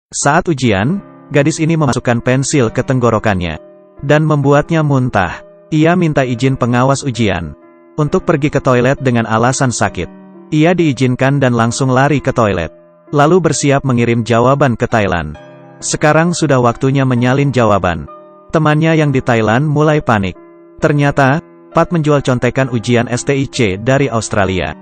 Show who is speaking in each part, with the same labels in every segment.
Speaker 1: Saat ujian, gadis ini memasukkan pensil ke tenggorokannya dan membuatnya muntah. Ia minta izin pengawas ujian untuk pergi ke toilet dengan alasan sakit. Ia diizinkan dan langsung lari ke toilet, lalu bersiap mengirim jawaban ke Thailand. Sekarang sudah waktunya menyalin jawaban. Temannya yang di Thailand mulai panik. Ternyata, Pat menjual contekan ujian STIC dari Australia.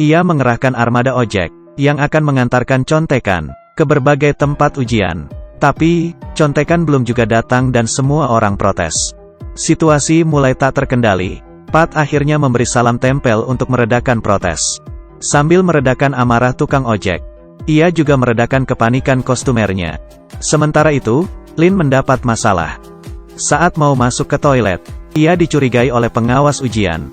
Speaker 1: Ia mengerahkan armada ojek yang akan mengantarkan contekan ke berbagai tempat ujian. Tapi, contekan belum juga datang dan semua orang protes. Situasi mulai tak terkendali. Pat akhirnya memberi salam tempel untuk meredakan protes. Sambil meredakan amarah tukang ojek, ia juga meredakan kepanikan kostumernya. Sementara itu, Lin mendapat masalah. Saat mau masuk ke toilet, ia dicurigai oleh pengawas ujian.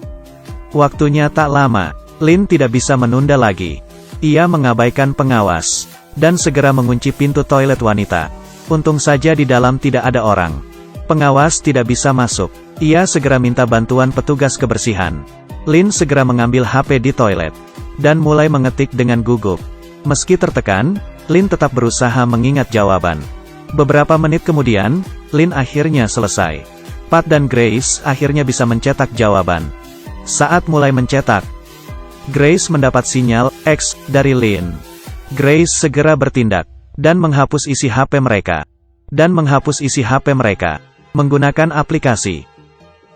Speaker 1: Waktunya tak lama, Lin tidak bisa menunda lagi. Ia mengabaikan pengawas dan segera mengunci pintu toilet wanita. Untung saja di dalam tidak ada orang. Pengawas tidak bisa masuk. Ia segera minta bantuan petugas kebersihan. Lin segera mengambil HP di toilet dan mulai mengetik dengan gugup. Meski tertekan, Lin tetap berusaha mengingat jawaban. Beberapa menit kemudian, Lin akhirnya selesai. Pat dan Grace akhirnya bisa mencetak jawaban. Saat mulai mencetak, Grace mendapat sinyal X dari Lin. Grace segera bertindak dan menghapus isi HP mereka menggunakan aplikasi.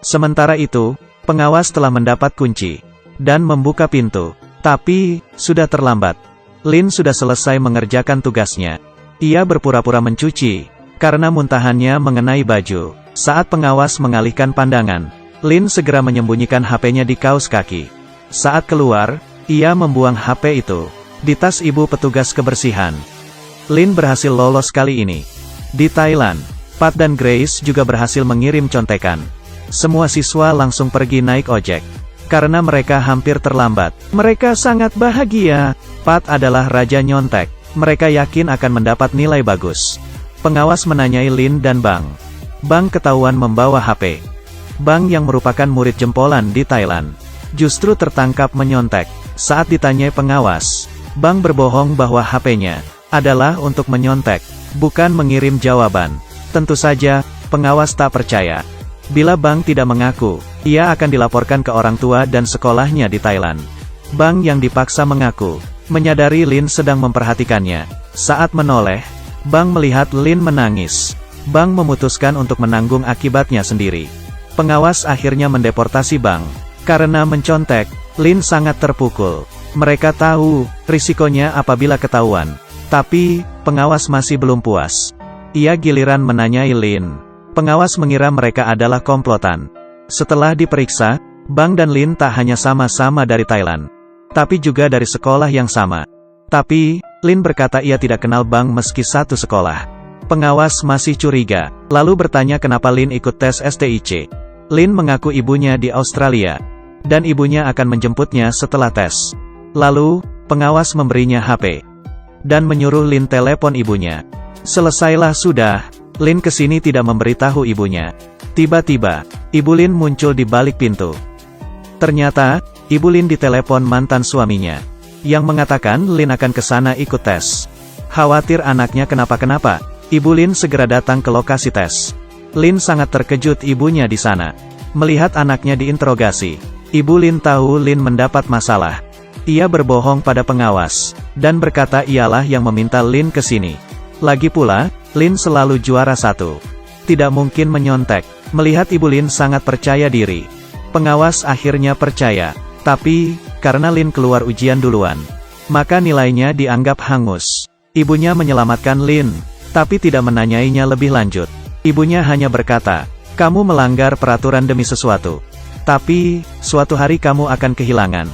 Speaker 1: Sementara itu, pengawas telah mendapat kunci dan membuka pintu. Tapi, sudah terlambat. Lin sudah selesai mengerjakan tugasnya. Ia berpura-pura mencuci karena muntahannya mengenai baju. Saat pengawas mengalihkan pandangan, Lin segera menyembunyikan HP-nya di kaos kaki. Saat keluar, ia membuang HP itu di tas ibu petugas kebersihan. Lin berhasil lolos kali ini. Di Thailand, Pat dan Grace juga berhasil mengirim contekan. Semua siswa langsung pergi naik ojek karena mereka hampir terlambat. Mereka sangat bahagia. Pat adalah raja nyontek. Mereka yakin akan mendapat nilai bagus. Pengawas menanyai Lin dan Bang. Bang ketahuan membawa HP. Bang yang merupakan murid jempolan di Thailand justru tertangkap menyontek. Saat ditanyai pengawas, Bang berbohong bahwa HP-nya adalah untuk menyontek, bukan mengirim jawaban. Tentu saja, pengawas tak percaya. Bila Bang tidak mengaku, ia akan dilaporkan ke orang tua dan sekolahnya di Thailand. Bang yang dipaksa mengaku, menyadari Lin sedang memperhatikannya. Saat menoleh, Bang melihat Lin menangis. Bang memutuskan untuk menanggung akibatnya sendiri. Pengawas akhirnya mendeportasi Bang. Karena mencontek, Lin sangat terpukul. Mereka tahu risikonya apabila ketahuan. Tapi, pengawas masih belum puas. Ia giliran menanyai Lin. Pengawas mengira mereka adalah komplotan. Setelah diperiksa, Bang dan Lin tak hanya sama-sama dari Thailand, tapi juga dari sekolah yang sama. Tapi, Lin berkata ia tidak kenal Bang meski satu sekolah. Pengawas masih curiga, lalu bertanya kenapa Lin ikut tes STIC. Lin mengaku ibunya di Australia, dan ibunya akan menjemputnya setelah tes. Lalu, pengawas memberinya HP, dan menyuruh Lin telepon ibunya. Selesailah sudah, Lin kesini tidak memberitahu ibunya. Tiba-tiba, Ibu Lin muncul di balik pintu. Ternyata, Ibu Lin ditelepon mantan suaminya, yang mengatakan Lin akan ke sana ikut tes. Khawatir anaknya kenapa-kenapa, Ibu Lin segera datang ke lokasi tes. Lin sangat terkejut ibunya di sana. Melihat anaknya diinterogasi, Ibu Lin tahu Lin mendapat masalah. Ia berbohong pada pengawas, dan berkata ialah yang meminta Lin ke sini. Lagi pula, Lin selalu juara satu. Tidak mungkin menyontek. Melihat Ibu Lin sangat percaya diri, pengawas akhirnya percaya. Tapi, karena Lin keluar ujian duluan, maka nilainya dianggap hangus. Ibunya menyelamatkan Lin, tapi tidak menanyainya lebih lanjut. Ibunya hanya berkata, kamu melanggar peraturan demi sesuatu. Tapi, suatu hari kamu akan kehilangan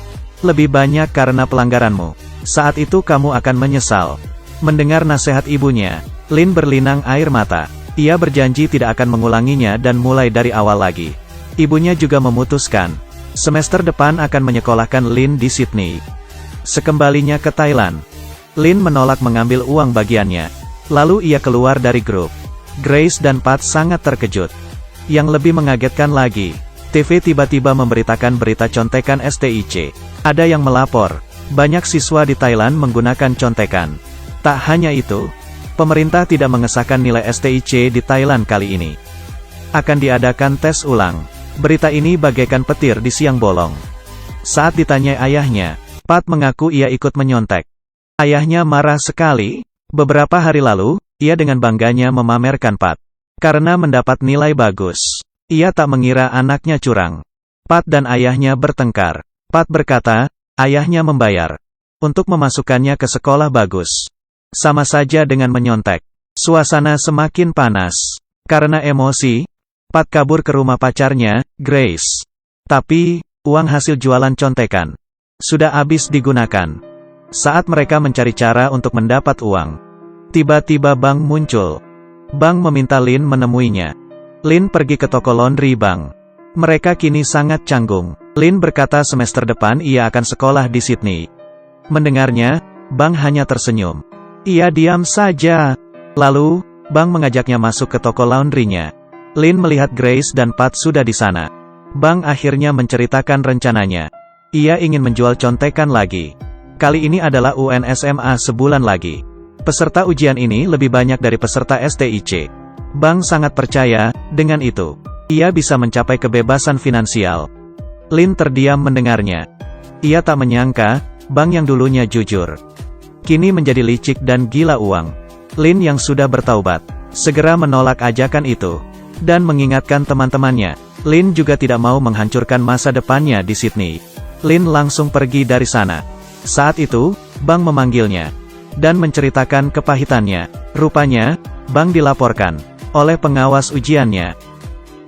Speaker 1: lebih banyak karena pelanggaranmu. Saat itu kamu akan menyesal. Mendengar nasihat ibunya, Lin berlinang air mata. Ia berjanji tidak akan mengulanginya dan mulai dari awal lagi. Ibunya juga memutuskan, semester depan akan menyekolahkan Lin di Sydney. Sekembalinya ke Thailand, Lin menolak mengambil uang bagiannya. Lalu ia keluar dari grup. Grace dan Pat sangat terkejut. Yang lebih mengagetkan lagi, TV tiba-tiba memberitakan berita contekan STIC. Ada yang melapor, banyak siswa di Thailand menggunakan contekan. Tak hanya itu, pemerintah tidak mengesahkan nilai STIC di Thailand kali ini. Akan diadakan tes ulang. Berita ini bagaikan petir di siang bolong. Saat ditanyai ayahnya, Pat mengaku ia ikut menyontek. Ayahnya marah sekali. Beberapa hari lalu, ia dengan bangganya memamerkan Pat. Karena mendapat nilai bagus. Ia tak mengira anaknya curang. Pat dan ayahnya bertengkar. Pat berkata, ayahnya membayar untuk memasukkannya ke sekolah bagus. Sama saja dengan menyontek. Suasana semakin panas. Karena emosi, Pat kabur ke rumah pacarnya, Grace. Tapi, uang hasil jualan contekan sudah habis digunakan. Saat mereka mencari cara untuk mendapat uang, tiba-tiba Bang muncul. Bang meminta Lin menemuinya. Lin pergi ke toko laundry Bang. Mereka kini sangat canggung. Lin berkata semester depan ia akan sekolah di Sydney. Mendengarnya, Bang hanya tersenyum. Ia diam saja. Lalu, Bang mengajaknya masuk ke toko laundrynya. Lin melihat Grace dan Pat sudah di sana. Bang akhirnya menceritakan rencananya. Ia ingin menjual contekan lagi. Kali ini adalah UN SMA sebulan lagi. Peserta ujian ini lebih banyak dari peserta STIC. Bang sangat percaya, dengan itu, ia bisa mencapai kebebasan finansial. Lin terdiam mendengarnya. Ia tak menyangka, Bang yang dulunya jujur, kini menjadi licik dan gila uang. Lin yang sudah bertaubat, segera menolak ajakan itu. Dan mengingatkan teman-temannya, Lin juga tidak mau menghancurkan masa depannya di Sydney. Lin langsung pergi dari sana. Saat itu, Bang memanggilnya dan menceritakan kepahitannya. Rupanya, Bang dilaporkan oleh pengawas ujiannya.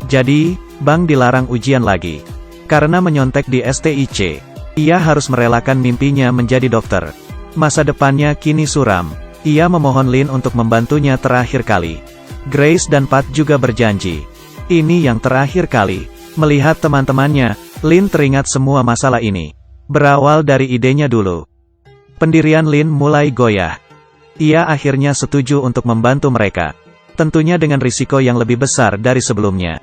Speaker 1: Jadi, Bang dilarang ujian lagi. Karena menyontek di STIC, ia harus merelakan mimpinya menjadi dokter. Masa depannya kini suram. Ia memohon Lin untuk membantunya terakhir kali. Grace dan Pat juga berjanji. Ini yang terakhir kali. Melihat teman-temannya, Lin teringat semua masalah ini. Berawal dari idenya dulu. Pendirian Lin mulai goyah. Ia akhirnya setuju untuk membantu mereka. Tentunya dengan risiko yang lebih besar dari sebelumnya.